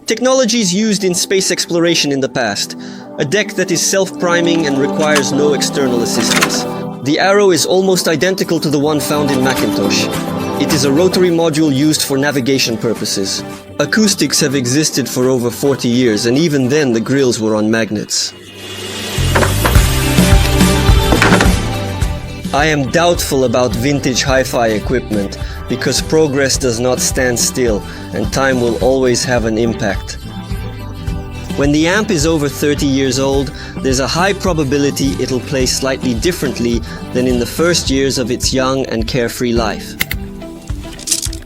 Technologies used in space exploration in the past. A deck that is self-priming and requires no external assistance. The arrow is almost identical to the one found in Macintosh. It is a rotary module used for navigation purposes. Acoustics have existed for over 40 years, and even then the grills were on magnets. I am doubtful about vintage hi-fi equipment, because progress does not stand still, and time will always have an impact. When the amp is over 30 years old, there's a high probability it'll play slightly differently than in the first years of its young and carefree life.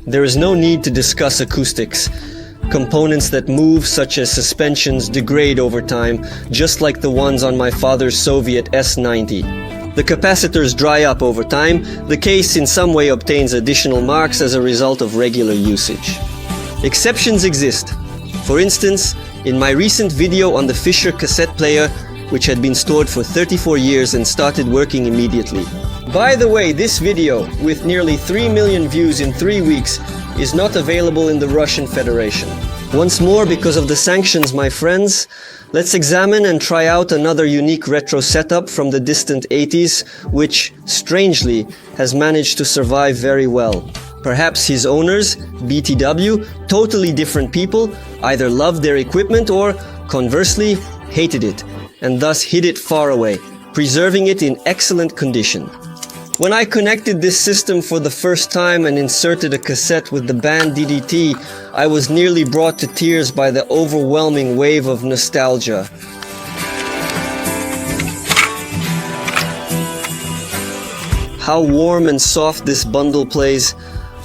There is no need to discuss acoustics. Components that move, such as suspensions, degrade over time, just like the ones on my father's Soviet S90. The capacitors dry up over time. The case in some way obtains additional marks as a result of regular usage. Exceptions exist. For instance, in my recent video on the Fisher cassette player, which had been stored for 34 years and started working immediately. By the way, this video, with nearly 3 million views in 3 weeks, is not available in the Russian Federation. Once more, because of the sanctions, my friends, let's examine and try out another unique retro setup from the distant 80s, which, strangely, has managed to survive very well. Perhaps his owners, BTW, totally different people, either loved their equipment or, conversely, hated it, and thus hid it far away, preserving it in excellent condition. When I connected this system for the first time and inserted a cassette with the band DDT, I was nearly brought to tears by the overwhelming wave of nostalgia. How warm and soft this bundle plays.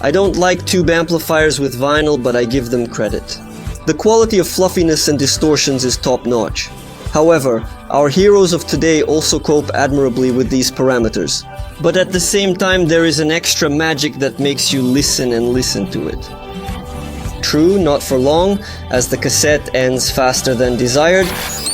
I don't like tube amplifiers with vinyl, but I give them credit. The quality of fluffiness and distortions is top-notch. However, our heroes of today also cope admirably with these parameters. But at the same time, there is an extra magic that makes you listen and listen to it. True, not for long, as the cassette ends faster than desired.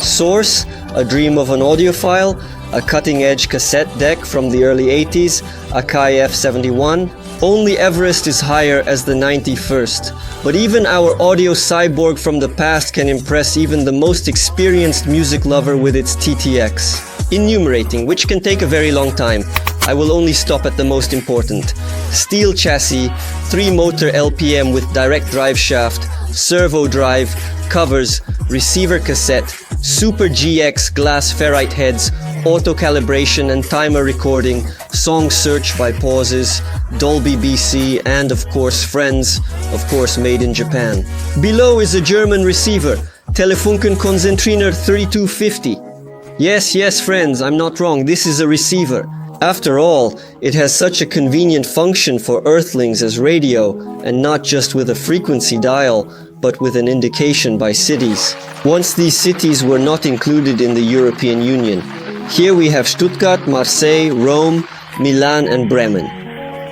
Source, a dream of an audiophile, a cutting-edge cassette deck from the early 80s, AKAI F71. Only Everest is higher as the 91st. But even our audio cyborg from the past can impress even the most experienced music lover with its TTX. Enumerating, which can take a very long time, I will only stop at the most important. Steel chassis, 3-motor LPM with direct drive shaft, servo drive, covers, receiver cassette, Super GX glass ferrite heads, auto calibration and timer recording, song search by pauses, Dolby BC, and of course Friends, of course made in Japan. Below is a German receiver, Telefunken Konzentriner 3250. Yes, friends, I'm not wrong, this is a receiver. After all, it has such a convenient function for earthlings as radio, and not just with a frequency dial, but with an indication by cities. Once these cities were not included in the European Union. Here we have Stuttgart, Marseille, Rome, Milan and Bremen.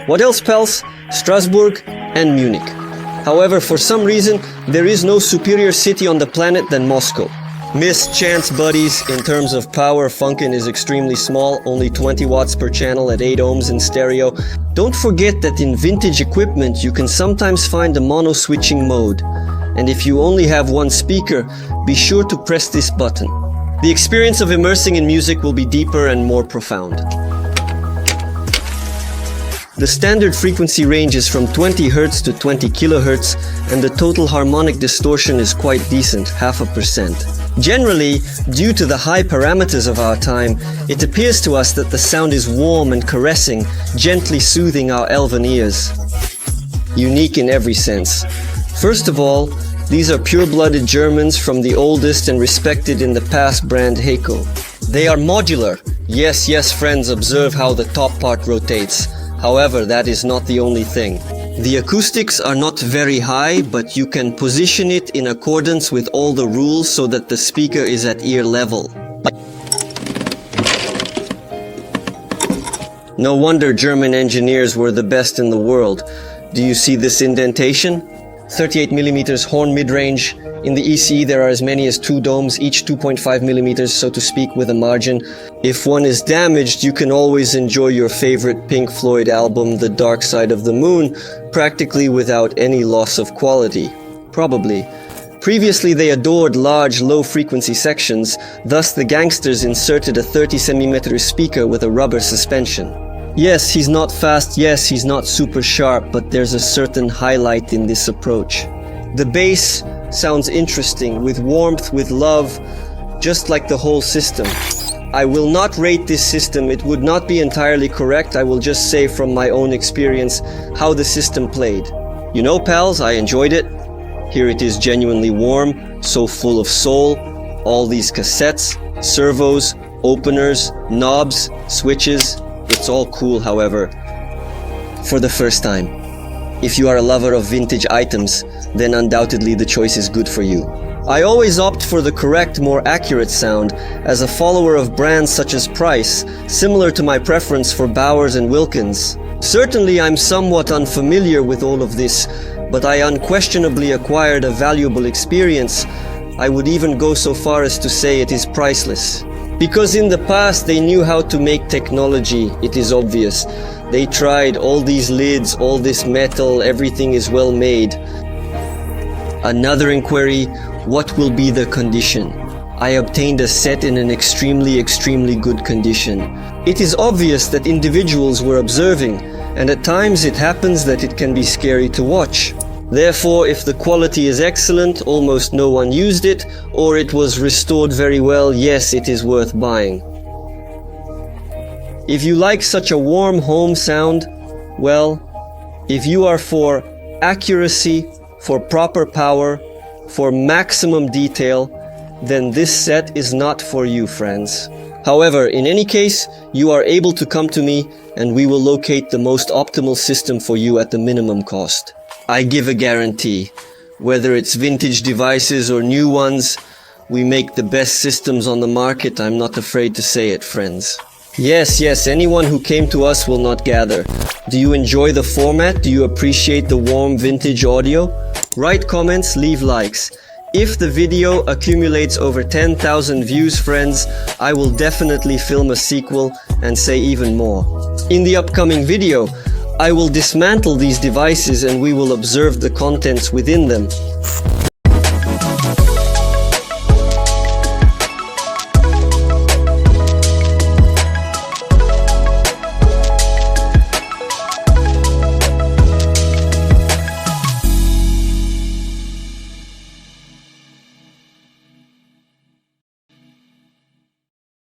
What else, pals? Strasbourg and Munich. However, for some reason, there is no superior city on the planet than Moscow. Miss Chance buddies, in terms of power, Funken is extremely small, only 20 watts per channel at 8 ohms in stereo. Don't forget that in vintage equipment you can sometimes find a mono switching mode. And if you only have one speaker, be sure to press this button. The experience of immersing in music will be deeper and more profound. The standard frequency range is from 20 Hz to 20 kHz, and the total harmonic distortion is quite decent, 0.5%. Generally, due to the high parameters of our time, it appears to us that the sound is warm and caressing, gently soothing our elven ears. Unique in every sense. First of all, these are pure-blooded Germans from the oldest and respected in the past brand HECO. They are modular. Yes, friends, observe how the top part rotates. However, that is not the only thing. The acoustics are not very high, but you can position it in accordance with all the rules so that the speaker is at ear level. No wonder German engineers were the best in the world. Do you see this indentation? 38mm horn mid-range. In the ECE there are as many as 2 domes, each 2.5mm, so to speak, with a margin. If one is damaged, you can always enjoy your favorite Pink Floyd album, The Dark Side of the Moon, practically without any loss of quality. Probably Previously they adored large low-frequency sections, thus the gangsters inserted a 30cm speaker with a rubber suspension. Yes, he's not fast, yes, he's not super sharp, but there's a certain highlight in this approach. The bass sounds interesting, with warmth, with love, just like the whole system. I will not rate this system, it would not be entirely correct, I will just say from my own experience how the system played. You know, pals, I enjoyed it. Here it is genuinely warm, so full of soul, all these cassettes, servos, openers, knobs, switches. It's all cool, however, for the first time. If you are a lover of vintage items, then undoubtedly the choice is good for you. I always opt for the correct, more accurate sound, as a follower of brands such as Price, similar to my preference for Bowers and Wilkins. Certainly I'm somewhat unfamiliar with all of this, but I unquestionably acquired a valuable experience. I would even go so far as to say it is priceless. Because in the past they knew how to make technology, it is obvious. They tried all these lids, all this metal, everything is well made. Another inquiry, what will be the condition? I obtained a set in an extremely good condition. It is obvious that individuals were observing, and at times it happens that it can be scary to watch. Therefore, if the quality is excellent, almost no one used it, or it was restored very well, yes, it is worth buying. If you like such a warm home sound, well, if you are for accuracy, for proper power, for maximum detail, then this set is not for you, friends. However, in any case, you are able to come to me and we will locate the most optimal system for you at the minimum cost. I give a guarantee. Whether it's vintage devices or new ones, we make the best systems on the market. I'm not afraid to say it, friends. Yes, anyone who came to us will not gather. Do you enjoy the format? Do you appreciate the warm vintage audio? Write comments, leave likes. If the video accumulates over 10,000 views, friends, I will definitely film a sequel and say even more. In the upcoming video, I will dismantle these devices and we will observe the contents within them.